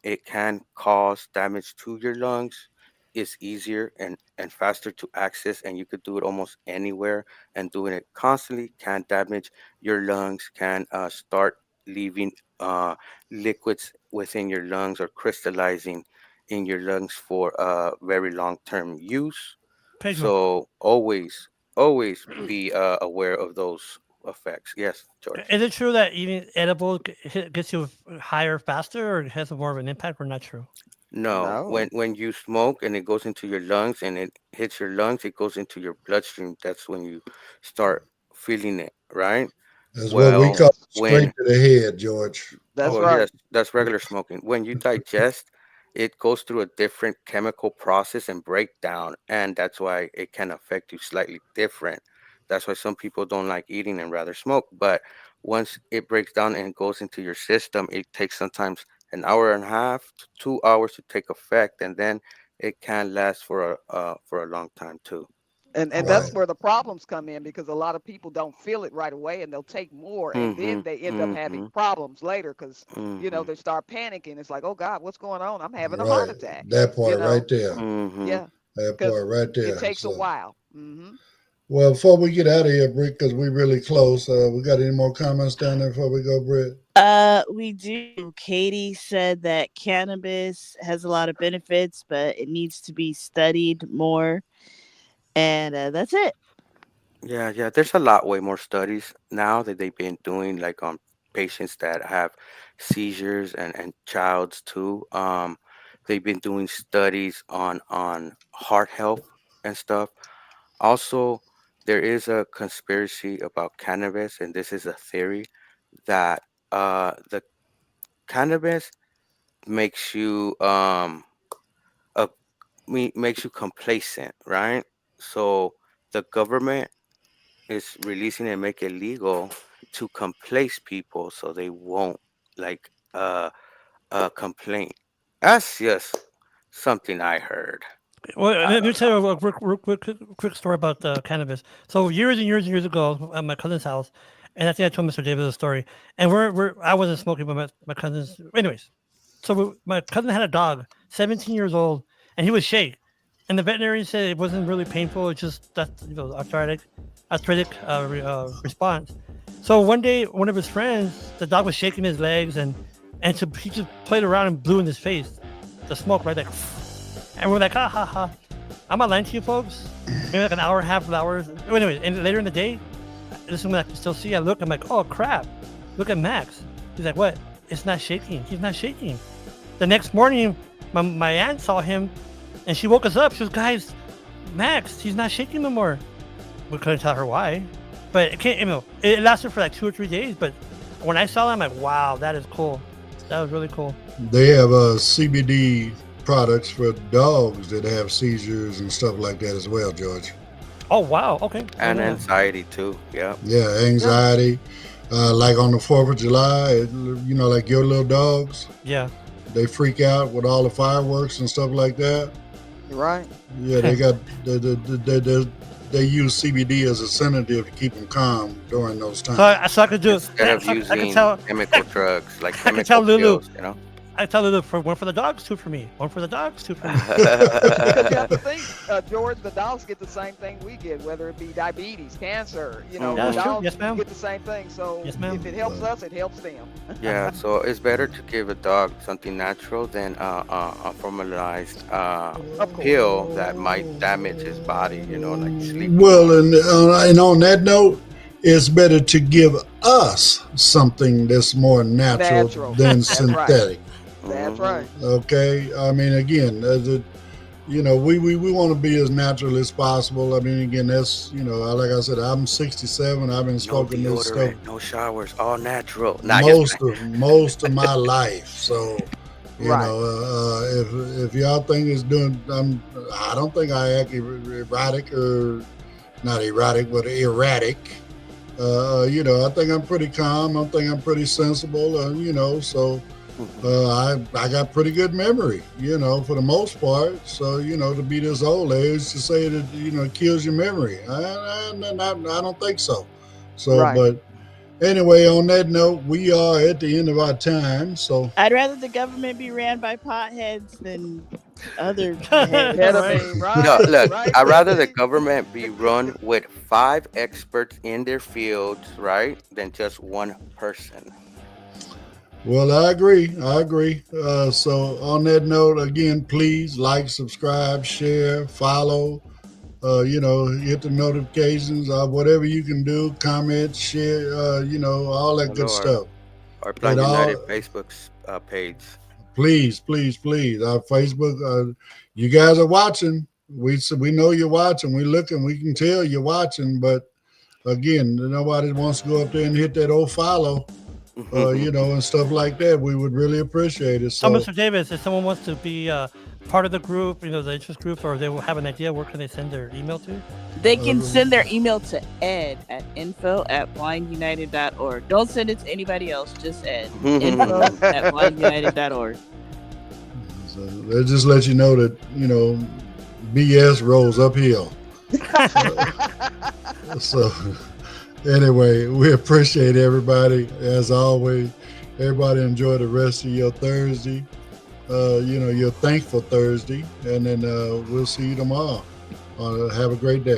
it can cause damage to your lungs. It's easier and faster to access, and you could do it almost anywhere. And doing it constantly can damage your lungs, can start leaving liquids within your lungs or crystallizing in your lungs for very long term use. Pedro, So always be aware of those effects. Yes, George. is it true that eating edible gets you higher faster, or has more of an impact, or not true? No, when No. when you smoke and it goes into your lungs and it hits your lungs, it goes into your bloodstream. That's when you start feeling it, right? that's what we Well, call Yes. straight when to the head, George. That's well, yes, right. that's regular smoking. When you digest, it goes through a different chemical process and breakdown, and that's why it can affect you slightly different. That's why some people don't like eating and rather smoke. But once it breaks down and goes into your system, it takes sometimes an hour and a half to 2 hours to take effect, and then it can last for a long time too. And Right. that's where the problems come in because a lot of people don't feel it right away and they'll take more and then Mhm. they end up having Mhm. problems later because Mhm. they start panicking. It's like, oh God, what's going on? I'm having a heart Right. attack. That You part right know, there. Mhm. yeah, That part because right it there. takes a So, while. well, before we get out of here, Britt, because we're really close, we got any more comments down there before we go, Britt? We do. Katie said that cannabis has a lot of benefits, but it needs to be studied more. And that's it. Yeah, yeah. There's a lot way more studies now that they've been doing, like on patients that have seizures and childs too. They've been doing studies on heart health and stuff. Also, there is a conspiracy about cannabis, and this is a theory that the cannabis makes you a makes you complacent, right? So the government is releasing and make it legal to complace people so they won't like complain. That's just something I heard. Well, I let me don't tell know. you a quick story about cannabis. So years and years and years ago, at my cousin's house, and I think I told Mr. Davis the story. And I wasn't smoking, but my cousins. Anyways, so my cousin had a dog, 17 years old, and he was shake. And the veterinarian said it wasn't really painful. It's just that arthritic response. So one day, one of his friends, the dog was shaking his legs, and he just played around and blew in his face. The smoke, right? Like, and we're like, ha ha ha. I'm not lying to you folks. Maybe like an hour and a half of hours. Anyway, and later in the day, this is when I can still see. I look, I'm like, oh crap. Look at Max. He's like, what? It's not shaking. He's not shaking. The next morning, my aunt saw him, and she woke us up. She goes, guys, Max, he's not shaking no more. We couldn't tell her why. But it can't, it lasted for like 2 or 3 days. But when I saw that, I'm like, wow, that is cool. That was really cool. They have CBD products for dogs that have seizures and stuff like that as well, George. Oh, wow. Okay. And anxiety too. Yeah. Yeah, anxiety. Like on the 4th of July, like your little dogs. Yeah. They freak out with all the fireworks and stuff like that. Right. Yeah, they got they use CBD as a sedative to keep them calm during those times. So I could do instead of using chemical drugs like I could tell chemical Lulu, pills, I tell Lulu, one for the dogs, 2 for me. One for the dogs, 2 for me. Because you have to think, George, the dogs get the same thing we get, whether it be diabetes, cancer. The dogs Yes, ma'am. get the same thing. So Yes, ma'am. if it helps us, it helps them. Yeah, so it's better to give a dog something natural than a formalized pill that might damage his body, like sleep. Well, and on that note, it's better to give us something that's more natural than That's synthetic. Right. That's right. Okay, I mean, again, we want to be as natural as possible. I mean, again, that's like I said, I'm 67. I've been smoking this stuff. No showers, all natural. Most of my life. So, if y'all think it's doing, I don't think I act erratic or not erratic, but erratic. I think I'm pretty calm. I think I'm pretty sensible. So. I got pretty good memory, for the most part. So, to be this old, they used to say that, it kills your memory. I don't think so. So, But anyway, on that note, we are at the end of our time. So I'd rather the government be ran by potheads than other No, look, I'd rather the government be run with 5 experts in their fields, right, than just one person. Well, I agree. So on that note, again, please like, subscribe, share, follow, hit the notifications, whatever you can do, comment, share, all that good stuff. Our Blind United Facebook page. Please. Our Facebook, you guys are watching. We know you're watching. We're looking. We can tell you're watching. But again, nobody wants to go up there and hit that old follow. And stuff like that. We would really appreciate it. So, Mr. Davis, if someone wants to be part of the group, the interest group, or they will have an idea, where can they send their email to? They can send their email to ed@info@blindunited.org. Don't send it to anybody else, just Ed. info@blindunited.org. So they just let you know that, BS rolls uphill. So anyway, we appreciate everybody as always. Everybody enjoy the rest of your Thursday. Your thankful Thursday, and then we'll see you tomorrow. Have a great day.